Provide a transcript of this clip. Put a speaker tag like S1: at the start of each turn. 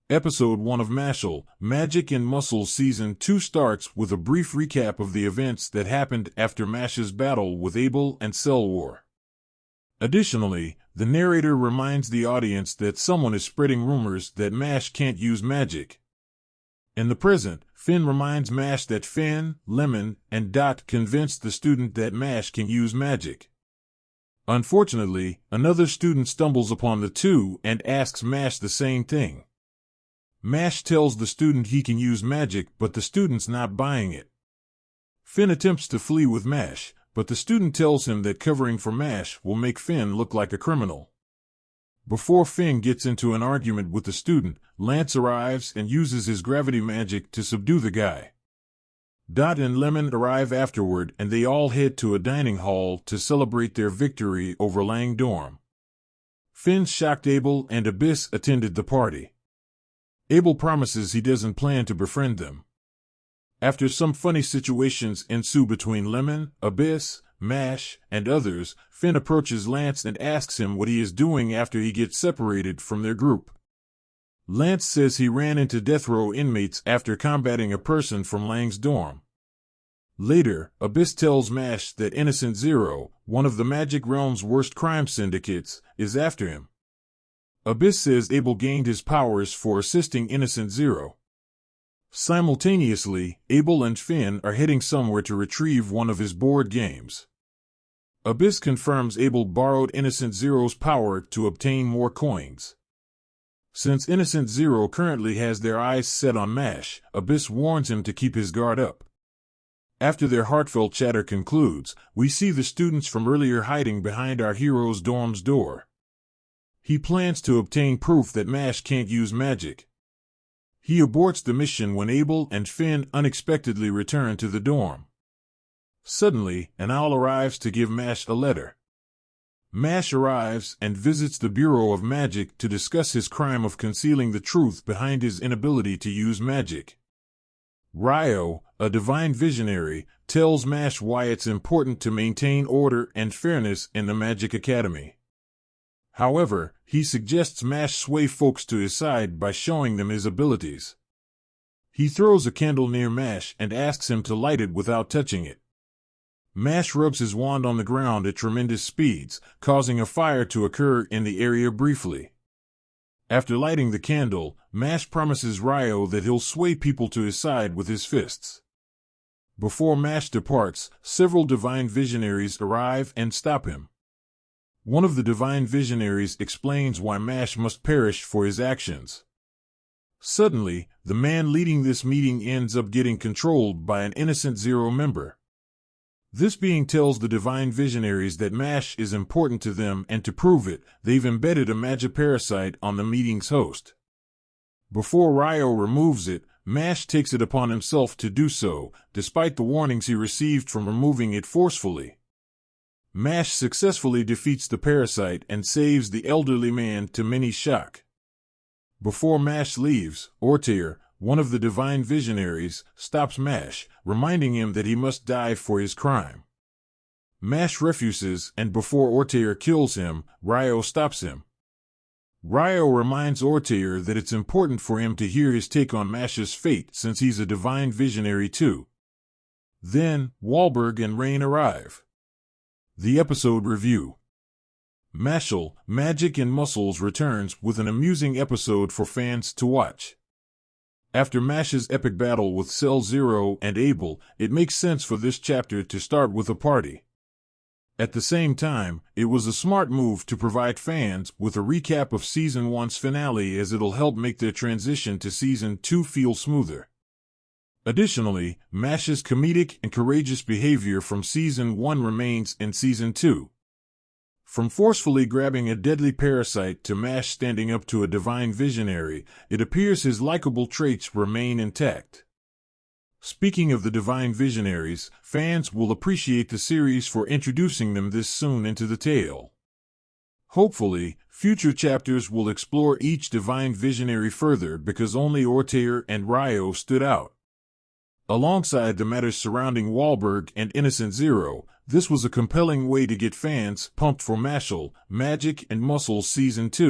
S1: Episode 1 of Mashle, Magic and Muscles Season 2 starts with a brief recap of the events that happened after Mashle's battle with Abel and Cell War. Additionally, the narrator reminds the audience that someone is spreading rumors that Mash can't use magic. In the present, Finn reminds Mash that Finn, Lemon, and Dot convinced the student that Mash can use magic. Unfortunately, another student stumbles upon the two and asks Mash the same thing. Mash tells the student he can use magic, but the student's not buying it. Finn attempts to flee with Mash, but the student tells him that covering for Mash will make Finn look like a criminal. Before Finn gets into an argument with the student, Lance arrives and uses his gravity magic to subdue the guy. Dot and Lemon arrive afterward and they all head to a dining hall to celebrate their victory over Lang Dorm. Finn's shocked Abel and Abyss attended the party. Abel promises he doesn't plan to befriend them. After some funny situations ensue between Lemon, Abyss, Mash, and others, Finn approaches Lance and asks him what he is doing after he gets separated from their group. Lance says he ran into death row inmates after combating a person from Lang's dorm. Later, Abyss tells Mash that Innocent Zero, one of the Magic Realm's worst crime syndicates, is after him. Abyss says Abel gained his powers for assisting Innocent Zero. Simultaneously, Abel and Finn are heading somewhere to retrieve one of his board games. Abyss confirms Abel borrowed Innocent Zero's power to obtain more coins. Since Innocent Zero currently has their eyes set on Mash, Abyss warns him to keep his guard up. After their heartfelt chatter concludes, we see the students from earlier hiding behind our hero's dorm's door. He plans to obtain proof that Mash can't use magic. He aborts the mission when Abel and Finn unexpectedly return to the dorm. Suddenly, an owl arrives to give Mash a letter. Mash arrives and visits the Bureau of Magic to discuss his crime of concealing the truth behind his inability to use magic. Ryo, a divine visionary, tells Mash why it's important to maintain order and fairness in the Magic Academy. However, he suggests Mash sway folks to his side by showing them his abilities. He throws a candle near Mash and asks him to light it without touching it. Mash rubs his wand on the ground at tremendous speeds, causing a fire to occur in the area briefly. After lighting the candle, Mash promises Ryo that he'll sway people to his side with his fists. Before Mash departs, several divine visionaries arrive and stop him. One of the divine visionaries explains why Mash must perish for his actions. Suddenly, the man leading this meeting ends up getting controlled by an Innocent Zero member. This being tells the divine visionaries that Mash is important to them, and to prove it, they've embedded a magiparasite on the meeting's host. Before Ryo removes it, Mash takes it upon himself to do so, despite the warnings he received from removing it forcefully. Mash successfully defeats the parasite and saves the elderly man to many shock. Before Mash leaves, Ortair, one of the divine visionaries, stops Mash, reminding him that he must die for his crime. Mash refuses, and before Ortair kills him, Ryo stops him. Ryo reminds Ortair that it's important for him to hear his take on Mash's fate since he's a divine visionary too. Then, Wahlberg and Rain arrive. The episode review. Mashle, Magic and Muscles returns with an amusing episode for fans to watch. After Mash's epic battle with Cell Zero and Abel, it makes sense for this chapter to start with a party. At the same time, it was a smart move to provide fans with a recap of Season 1's finale, as it'll help make their transition to Season 2 feel smoother. Additionally, Mash's comedic and courageous behavior from Season 1 remains in Season 2. From forcefully grabbing a deadly parasite to Mash standing up to a divine visionary, it appears his likable traits remain intact. Speaking of the divine visionaries, fans will appreciate the series for introducing them this soon into the tale. Hopefully, future chapters will explore each divine visionary further, because only Ortair and Ryo stood out. Alongside the matters surrounding Wahlberg and Innocent Zero, this was a compelling way to get fans pumped for Mashle, Magic and Muscles Season 2.